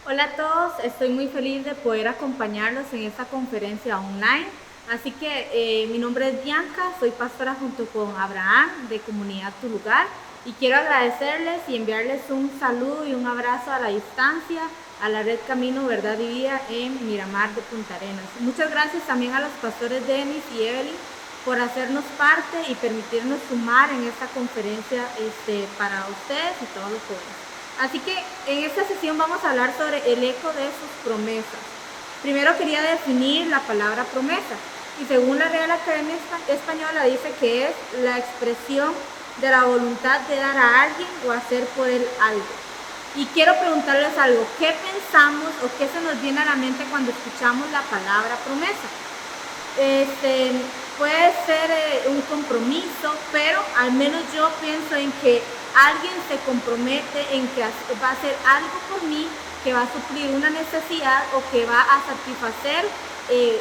Hola a todos, estoy muy feliz de poder acompañarlos en esta conferencia online. Así que mi nombre es Bianca, soy pastora junto con Abraham de Comunidad Tu Lugar y quiero agradecerles y enviarles un saludo y un abrazo a la distancia a la Red Camino Verdad y Vida en Miramar de Punta Arenas. Muchas gracias también a los pastores Denis y Evelyn por hacernos parte y permitirnos sumar en esta conferencia para ustedes y todos los jóvenes. Así que en esta sesión vamos a hablar sobre el eco de sus promesas. Primero quería definir la palabra promesa y según la Real Academia Española dice que es la expresión de la voluntad de dar a alguien o hacer por él algo. Y quiero preguntarles algo, ¿qué pensamos o qué se nos viene a la mente cuando escuchamos la palabra promesa? Puede ser un compromiso, pero al menos yo pienso en que alguien se compromete en que va a hacer algo por mí, que va a suplir una necesidad o que va a satisfacer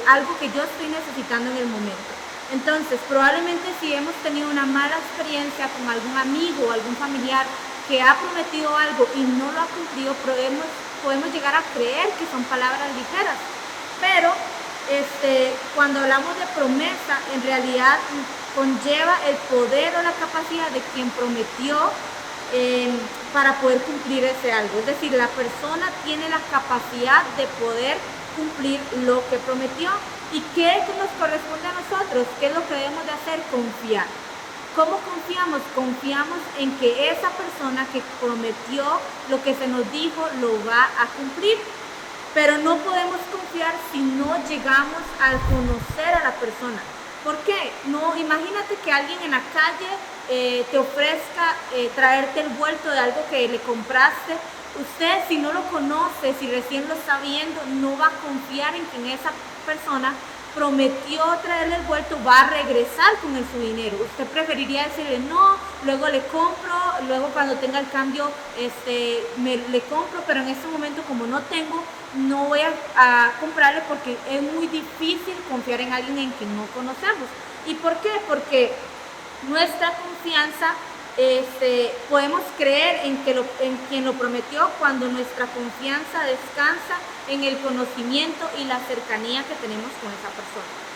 algo que yo estoy necesitando en el momento. Entonces, probablemente si hemos tenido una mala experiencia con algún amigo o algún familiar que ha prometido algo y no lo ha cumplido, podemos llegar a creer que son palabras ligeras. Pero cuando hablamos de promesa, en realidad conlleva el poder o la capacidad de quien prometió para poder cumplir ese algo. Es decir, la persona tiene la capacidad de poder cumplir lo que prometió. ¿Y qué nos corresponde a nosotros? ¿Qué es lo que debemos de hacer? Confiar. ¿Cómo confiamos? Confiamos en que esa persona que prometió lo que se nos dijo lo va a cumplir. Pero no podemos confiar si no llegamos a conocer a la persona. ¿Por qué? No, imagínate que alguien en la calle te ofrezca traerte el vuelto de algo que le compraste. Usted, si no lo conoce, si recién lo está viendo, no va a confiar en que esa persona prometió traerle el vuelto, va a regresar con su dinero. Usted preferiría decirle no, luego le compro, luego cuando tenga el cambio le compro, pero en este momento como no tengo, no voy a comprarle porque es muy difícil confiar en alguien en quien no conocemos. ¿Y por qué? Porque nuestra confianza, podemos creer en quien lo prometió cuando nuestra confianza descansa en el conocimiento y la cercanía que tenemos con esa persona.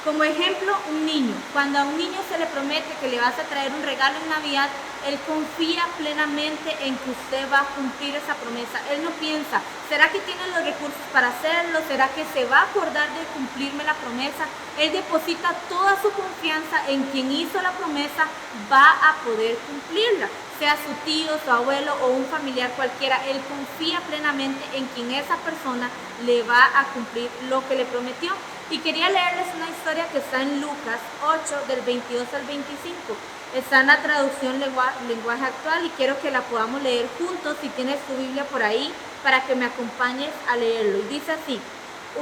Como ejemplo, un niño. Cuando a un niño se le promete que le vas a traer un regalo en Navidad, él confía plenamente en que usted va a cumplir esa promesa. Él no piensa, ¿será que tiene los recursos para hacerlo? ¿Será que se va a acordar de cumplirme la promesa? Él deposita toda su confianza en quien hizo la promesa, va a poder cumplirla. Sea su tío, su abuelo o un familiar cualquiera, él confía plenamente en quien esa persona le va a cumplir lo que le prometió. Y quería leerles una historia que está en Lucas 8, del 22 al 25. Está en la traducción lenguaje actual y quiero que la podamos leer juntos. Si tienes tu Biblia por ahí, para que me acompañes a leerlo. Y dice así: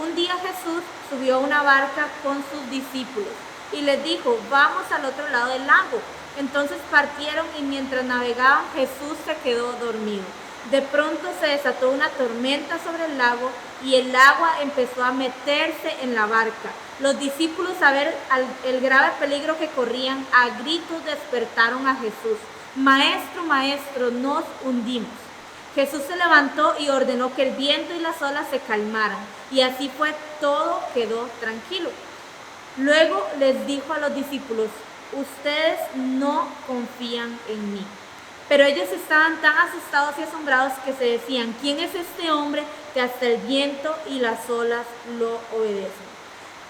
un día Jesús subió a una barca con sus discípulos y les dijo, vamos al otro lado del lago. Entonces partieron y mientras navegaban Jesús se quedó dormido. De pronto se desató una tormenta sobre el lago y el agua empezó a meterse en la barca. Los discípulos, al ver el grave peligro que corrían, a gritos despertaron a Jesús. Maestro, maestro, nos hundimos. Jesús se levantó y ordenó que el viento y las olas se calmaran. Y así fue, todo quedó tranquilo. Luego les dijo a los discípulos, ustedes no confían en mí. Pero ellos estaban tan asustados y asombrados que se decían, ¿quién es este hombre que hasta el viento y las olas lo obedecen?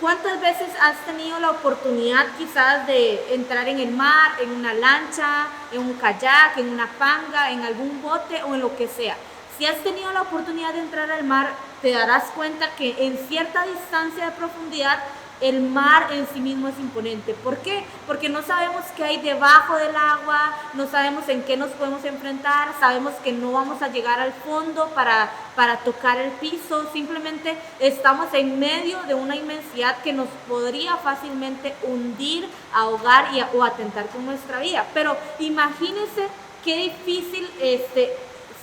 ¿Cuántas veces has tenido la oportunidad quizás de entrar en el mar, en una lancha, en un kayak, en una panga, en algún bote o en lo que sea? Si has tenido la oportunidad de entrar al mar, te darás cuenta que en cierta distancia de profundidad el mar en sí mismo es imponente. ¿Por qué? Porque no sabemos qué hay debajo del agua, no sabemos en qué nos podemos enfrentar, sabemos que no vamos a llegar al fondo para tocar el piso, simplemente estamos en medio de una inmensidad que nos podría fácilmente hundir, ahogar o atentar con nuestra vida. Pero imagínense qué difícil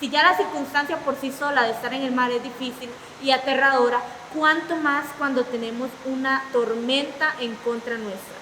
si ya la circunstancia por sí sola de estar en el mar es difícil y aterradora, cuánto más cuando tenemos una tormenta en contra nuestra.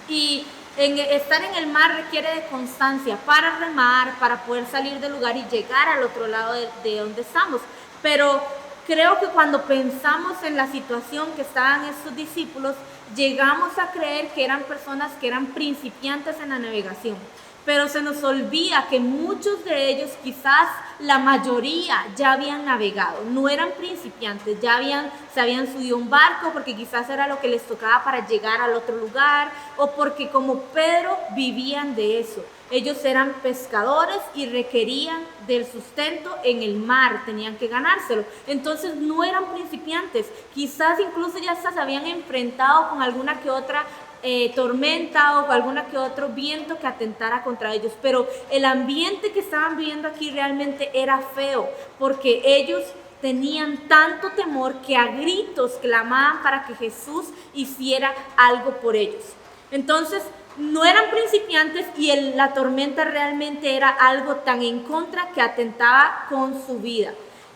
Y Estar en el mar requiere de constancia para remar, para poder salir del lugar y llegar al otro lado de donde estamos. Pero creo que cuando pensamos en la situación que estaban estos discípulos, llegamos a creer que eran personas que eran principiantes en la navegación. Pero se nos olvida que muchos de ellos, quizás la mayoría, ya habían navegado, no eran principiantes, se habían subido a un barco porque quizás era lo que les tocaba para llegar al otro lugar, o porque como Pedro vivían de eso. Ellos eran pescadores y requerían del sustento en el mar, tenían que ganárselo. Entonces no eran principiantes, quizás incluso ya se habían enfrentado con alguna que otra tormenta o alguna que otro viento que atentara contra ellos, pero el ambiente que estaban viviendo aquí realmente era feo, porque ellos tenían tanto temor que a gritos clamaban para que Jesús hiciera algo por ellos. Entonces no eran principiantes y la tormenta realmente era algo tan en contra que atentaba con su vida.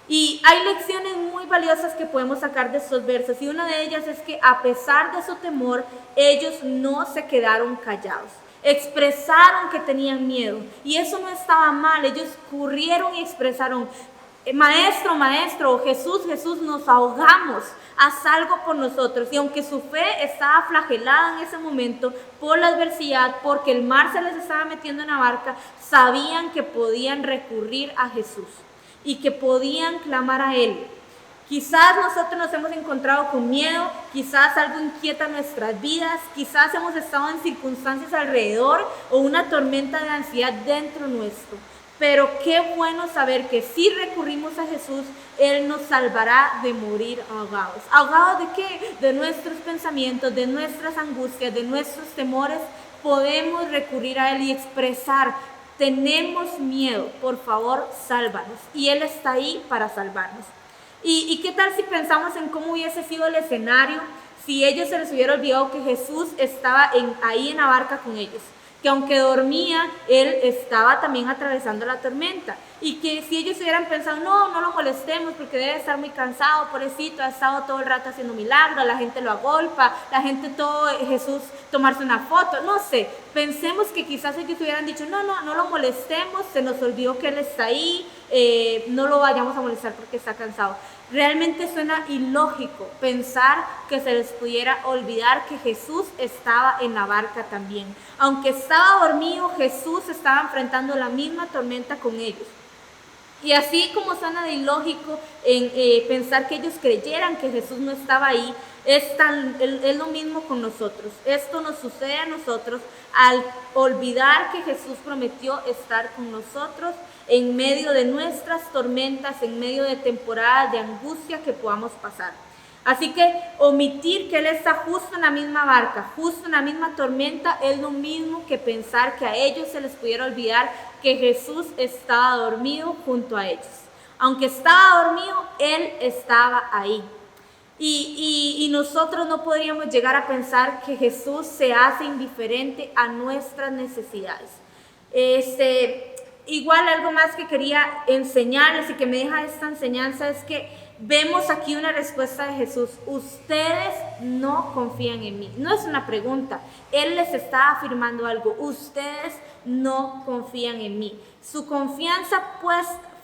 Y hay lecciones muy valiosas que podemos sacar de estos versos, y una de ellas es que a pesar de su temor, ellos no se quedaron callados. Expresaron que tenían miedo, y eso no estaba mal. Ellos corrieron y expresaron: Maestro, Maestro, Jesús, Jesús, nos ahogamos, haz algo por nosotros. Y aunque su fe estaba flagelada en ese momento por la adversidad, porque el mar se les estaba metiendo en la barca, sabían que podían recurrir a Jesús y que podían clamar a Él. Quizás nosotros nos hemos encontrado con miedo, quizás algo inquieta nuestras vidas, quizás hemos estado en circunstancias alrededor o una tormenta de ansiedad dentro nuestro. Pero qué bueno saber que si recurrimos a Jesús, Él nos salvará de morir ahogados. ¿Ahogados de qué? De nuestros pensamientos, de nuestras angustias, de nuestros temores. Podemos recurrir a Él y expresar: tenemos miedo, por favor, sálvanos. Y Él está ahí para salvarnos. ¿Y qué tal si pensamos en cómo hubiese sido el escenario si ellos se les hubiera olvidado que Jesús estaba ahí en la barca con ellos? Que aunque dormía, Él estaba también atravesando la tormenta. Y que si ellos hubieran pensado: no lo molestemos porque debe estar muy cansado, pobrecito, ha estado todo el rato haciendo milagros, la gente lo agolpa, la gente Jesús tomarse una foto, no sé. Pensemos que quizás ellos hubieran dicho: no lo molestemos, se nos olvidó que Él está ahí, no lo vayamos a molestar porque está cansado. Realmente suena ilógico pensar que se les pudiera olvidar que Jesús estaba en la barca también. Aunque estaba dormido, Jesús estaba enfrentando la misma tormenta con ellos. Y así como suena de ilógico pensar que ellos creyeran que Jesús no estaba ahí, es lo mismo con nosotros. Esto nos sucede a nosotros al olvidar que Jesús prometió estar con nosotros en medio de nuestras tormentas, en medio de temporadas de angustia que podamos pasar. Así que omitir que Él está justo en la misma barca, justo en la misma tormenta, es lo mismo que pensar que a ellos se les pudiera olvidar que Jesús estaba dormido junto a ellos. Aunque estaba dormido, Él estaba ahí. Y nosotros no podríamos llegar a pensar que Jesús se hace indiferente a nuestras necesidades. Igual algo más que quería enseñarles y que me deja esta enseñanza es que vemos aquí una respuesta de Jesús: ustedes no confían en mí. No es una pregunta, Él les está afirmando algo: ustedes no confían en mí. Su confianza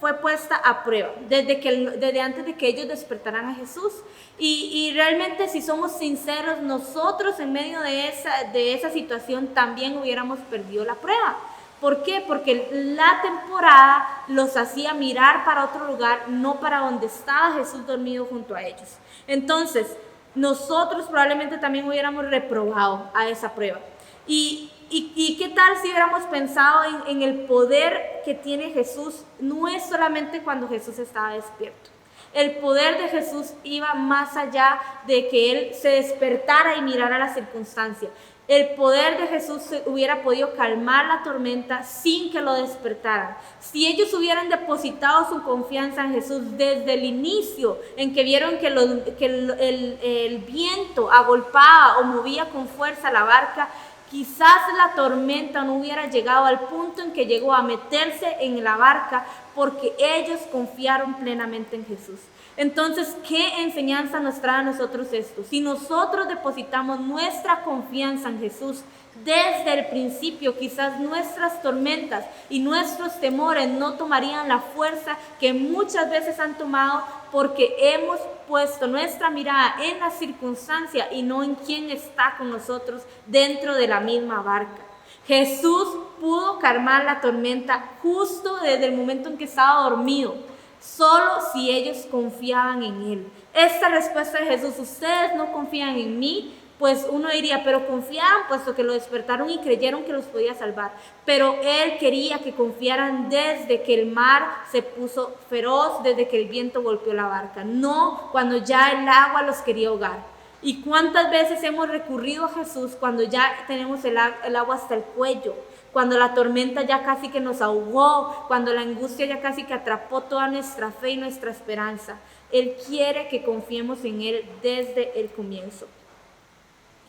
fue puesta a prueba desde antes de que ellos despertaran a Jesús. Y realmente, si somos sinceros, nosotros en medio de esa situación también hubiéramos perdido la prueba. ¿Por qué? Porque la temporada los hacía mirar para otro lugar, no para donde estaba Jesús dormido junto a ellos. Entonces, nosotros probablemente también hubiéramos reprobado a esa prueba. ¿Y qué tal si hubiéramos pensado en el poder que tiene Jesús? No es solamente cuando Jesús estaba despierto. El poder de Jesús iba más allá de que Él se despertara y mirara la circunstancia. El poder de Jesús hubiera podido calmar la tormenta sin que lo despertaran. Si ellos hubieran depositado su confianza en Jesús desde el inicio, en que vieron que el viento agolpaba o movía con fuerza la barca, quizás la tormenta no hubiera llegado al punto en que llegó a meterse en la barca, porque ellos confiaron plenamente en Jesús. Entonces, ¿qué enseñanza nos trae a nosotros esto? Si nosotros depositamos nuestra confianza en Jesús desde el principio, quizás nuestras tormentas y nuestros temores no tomarían la fuerza que muchas veces han tomado, porque hemos puesto nuestra mirada en la circunstancia y no en quién está con nosotros dentro de la misma barca. Jesús pudo calmar la tormenta justo desde el momento en que estaba dormido, solo si ellos confiaban en Él. Esta respuesta de Jesús: ustedes no confían en mí, pues uno diría, pero confiaban puesto que lo despertaron y creyeron que los podía salvar. Pero Él quería que confiaran desde que el mar se puso feroz, desde que el viento golpeó la barca, no cuando ya el agua los quería ahogar. ¿Y cuántas veces hemos recurrido a Jesús cuando ya tenemos el agua hasta el cuello? Cuando la tormenta ya casi que nos ahogó, cuando la angustia ya casi que atrapó toda nuestra fe y nuestra esperanza. Él quiere que confiemos en Él desde el comienzo.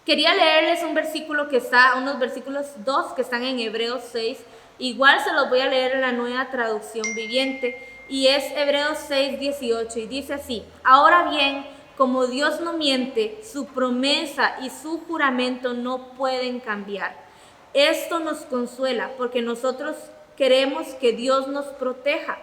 Quería leerles un versículo unos versículos 2 que están en Hebreos 6. Igual se los voy a leer en la Nueva Traducción Viviente, y es Hebreos 6, 18, y dice así: ahora bien, como Dios no miente, su promesa y su juramento no pueden cambiar. Esto nos consuela porque nosotros queremos que Dios nos proteja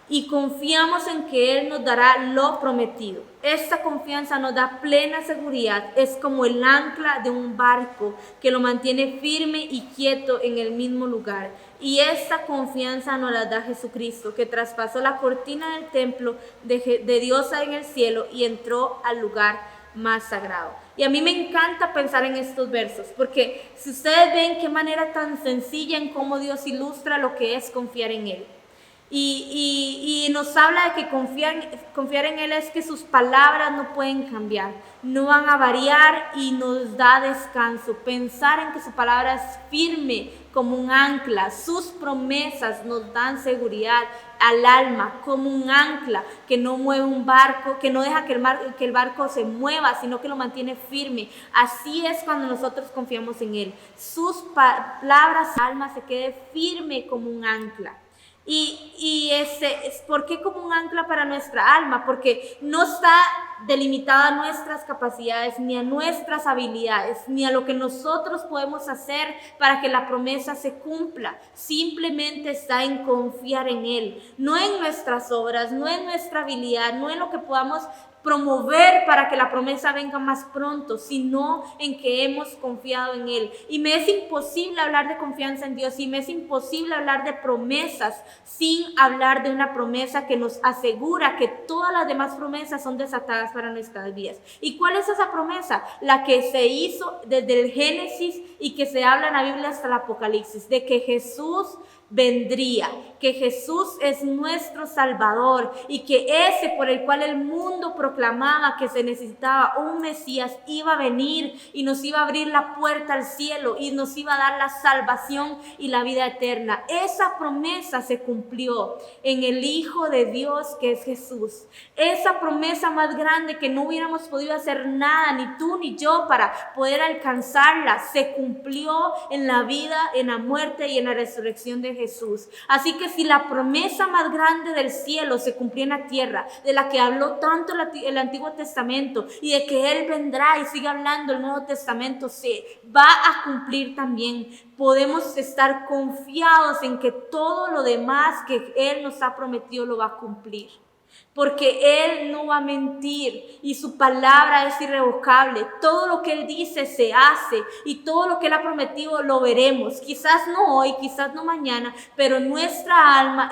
y confiamos en que Él nos dará lo prometido. Esta confianza nos da plena seguridad. Es como el ancla de un barco que lo mantiene firme y quieto en el mismo lugar. Y esta confianza nos la da Jesucristo, que traspasó la cortina del templo de Dios en el cielo y entró al lugar más sagrado. Y a mí me encanta pensar en estos versos, porque si ustedes ven qué manera tan sencilla en cómo Dios ilustra lo que es confiar en Él. Y nos habla de que confiar en Él es que sus palabras no pueden cambiar, no van a variar, y nos da descanso. Pensar en que su palabra es firme como un ancla, sus promesas nos dan seguridad al alma, como un ancla que no mueve un barco, que no deja que el barco se mueva, sino que lo mantiene firme. Así es cuando nosotros confiamos en Él. Sus palabras, alma se quede firme como un ancla. ¿Por qué como un ancla para nuestra alma? Porque no está delimitada a nuestras capacidades, ni a nuestras habilidades, ni a lo que nosotros podemos hacer para que la promesa se cumpla. Simplemente está en confiar en Él, no en nuestras obras, no en nuestra habilidad, no en lo que podamos promover para que la promesa venga más pronto, sino en que hemos confiado en Él. Y me es imposible hablar de confianza en Dios, y me es imposible hablar de promesas sin hablar de una promesa que nos asegura que todas las demás promesas son desatadas para nuestras vidas. ¿Y cuál es esa promesa? La que se hizo desde el Génesis y que se habla en la Biblia hasta el Apocalipsis, de que Jesús vendría, que Jesús es nuestro Salvador, y que ese por el cual el mundo proclamaba que se necesitaba un Mesías iba a venir y nos iba a abrir la puerta al cielo y nos iba a dar la salvación y la vida eterna. Esa promesa se cumplió en el Hijo de Dios, que es Jesús. Esa promesa más grande que no hubiéramos podido hacer nada, ni tú ni yo, para poder alcanzarla, se cumplió en la vida, en la muerte y en la resurrección de Jesús. Así que si la promesa más grande del cielo se cumplió en la tierra, de la que habló tanto el Antiguo Testamento, y de que Él vendrá y sigue hablando el Nuevo Testamento, se va a cumplir también, podemos estar confiados en que todo lo demás que Él nos ha prometido lo va a cumplir. Porque Él no va a mentir y su palabra es irrevocable. Todo lo que Él dice se hace, y todo lo que Él ha prometido lo veremos. Quizás no hoy, quizás no mañana, pero nuestra alma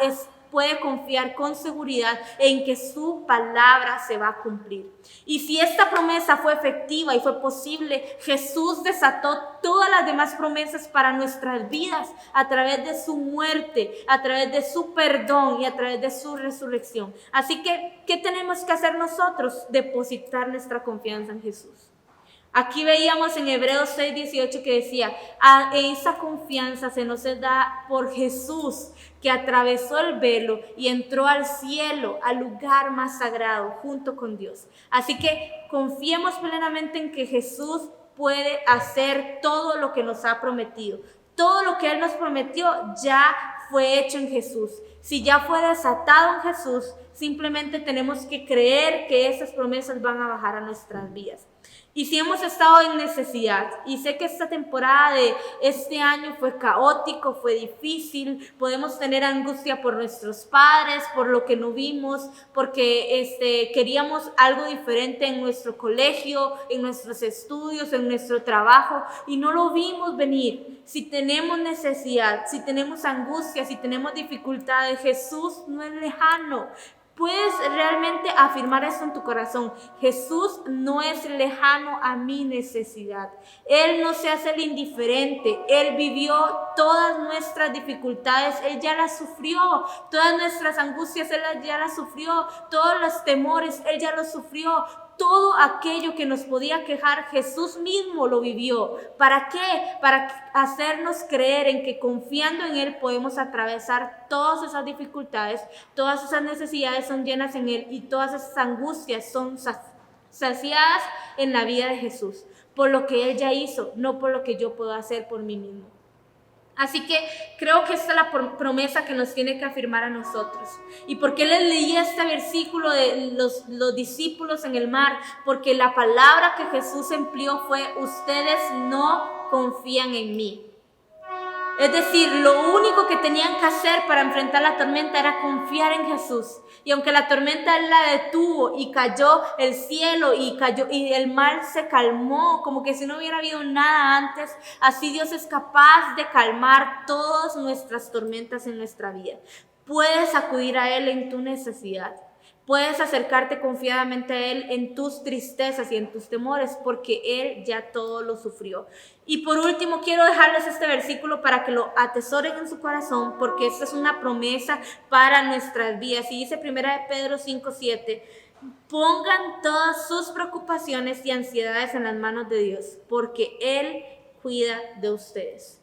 puede confiar con seguridad en que su palabra se va a cumplir. Y si esta promesa fue efectiva y fue posible, Jesús desató todas las demás promesas para nuestras vidas a través de su muerte, a través de su perdón y a través de su resurrección. Así que, ¿qué tenemos que hacer nosotros? Depositar nuestra confianza en Jesús. Aquí veíamos en Hebreos 6, 18 que decía: esa confianza se nos da por Jesús, que atravesó el velo y entró al cielo, al lugar más sagrado, junto con Dios. Así que confiemos plenamente en que Jesús puede hacer todo lo que nos ha prometido. Todo lo que Él nos prometió ya fue hecho en Jesús. Si ya fue desatado en Jesús, simplemente tenemos que creer que esas promesas van a bajar a nuestras vidas. Y si hemos estado en necesidad, y sé que esta temporada de este año fue caótico, fue difícil, podemos tener angustia por nuestros padres, por lo que no vimos, porque queríamos algo diferente en nuestro colegio, en nuestros estudios, en nuestro trabajo, y no lo vimos venir. Si tenemos necesidad, si tenemos angustia, si tenemos dificultades, Jesús no es lejano. Puedes realmente afirmar esto en tu corazón. Jesús no es lejano a mi necesidad. Él no se hace el indiferente. Él vivió todas nuestras dificultades. Él ya las sufrió. Todas nuestras angustias, Él ya las sufrió. Todos los temores, Él ya los sufrió. Todo aquello que nos podía quejar, Jesús mismo lo vivió. ¿Para qué? Para hacernos creer en que confiando en Él podemos atravesar todas esas dificultades, todas esas necesidades son llenas en Él y todas esas angustias son saciadas en la vida de Jesús. Por lo que Él ya hizo, no por lo que yo puedo hacer por mí mismo. Así que creo que esta es la promesa que nos tiene que afirmar a nosotros. ¿Y por qué les leí este versículo de los discípulos en el mar? Porque la palabra que Jesús empleó fue: ustedes no confían en mí. Es decir, lo único que tenían que hacer para enfrentar la tormenta era confiar en Jesús. Y aunque la tormenta Él la detuvo y cayó el cielo y el mar se calmó, como que si no hubiera habido nada antes, así Dios es capaz de calmar todas nuestras tormentas en nuestra vida. Puedes acudir a Él en tu necesidad. Puedes acercarte confiadamente a Él en tus tristezas y en tus temores, porque Él ya todo lo sufrió. Y por último, quiero dejarles este versículo para que lo atesoren en su corazón, porque esta es una promesa para nuestras vidas. Y dice 1 Pedro 5:7, pongan todas sus preocupaciones y ansiedades en las manos de Dios, porque Él cuida de ustedes.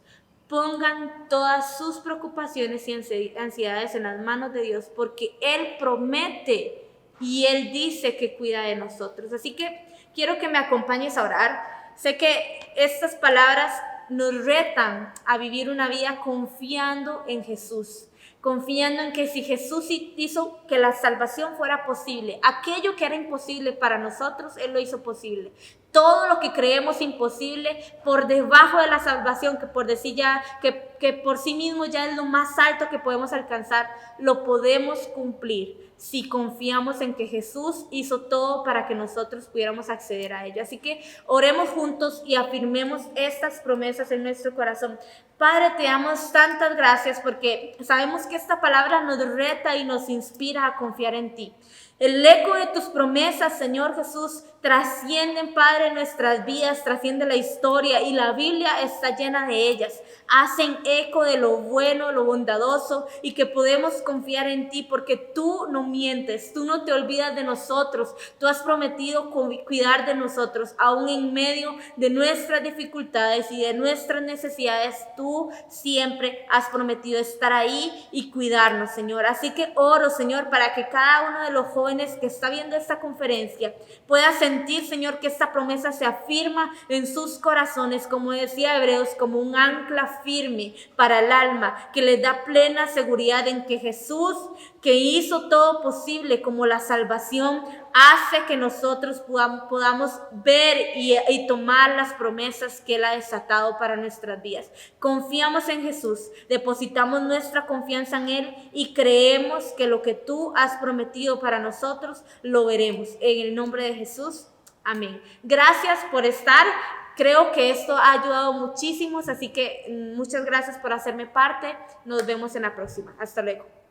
Pongan todas sus preocupaciones y ansiedades en las manos de Dios, porque Él promete y Él dice que cuida de nosotros. Así que quiero que me acompañes a orar. Sé que estas palabras nos retan a vivir una vida confiando en Jesús, confiando en que si Jesús hizo que la salvación fuera posible, aquello que era imposible para nosotros, Él lo hizo posible. Todo lo que creemos imposible por debajo de la salvación, que por decir ya, que por sí mismo ya es lo más alto que podemos alcanzar, lo podemos cumplir si confiamos en que Jesús hizo todo para que nosotros pudiéramos acceder a ello. Así que oremos juntos y afirmemos estas promesas en nuestro corazón. Padre, te damos tantas gracias porque sabemos que esta palabra nos reta y nos inspira a confiar en ti. El eco de tus promesas, Señor Jesús, trascienden, Padre, nuestras vidas, trasciende la historia y la Biblia está llena de ellas. Hacen eco de lo bueno, lo bondadoso y que podemos confiar en ti porque tú no mientes, tú no te olvidas de nosotros, tú has prometido cuidar de nosotros, aún en medio de nuestras dificultades y de nuestras necesidades, tú siempre has prometido estar ahí y cuidarnos, Señor. Así que oro, Señor, para que cada uno de los jóvenes que está viendo esta conferencia pueda sentir, Señor, que esta promesa se afirma en sus corazones, como decía Hebreos, como un ancla firme para el alma, que les da plena seguridad en que Jesús, que hizo todo posible como la salvación, hace que nosotros podamos ver y tomar las promesas que Él ha desatado para nuestras vidas. Confiamos en Jesús, depositamos nuestra confianza en Él y creemos que lo que tú has prometido para nosotros lo veremos. En el nombre de Jesús, amén. Gracias por estar. Creo que esto ha ayudado muchísimos, así que muchas gracias por hacerme parte. Nos vemos en la próxima. Hasta luego.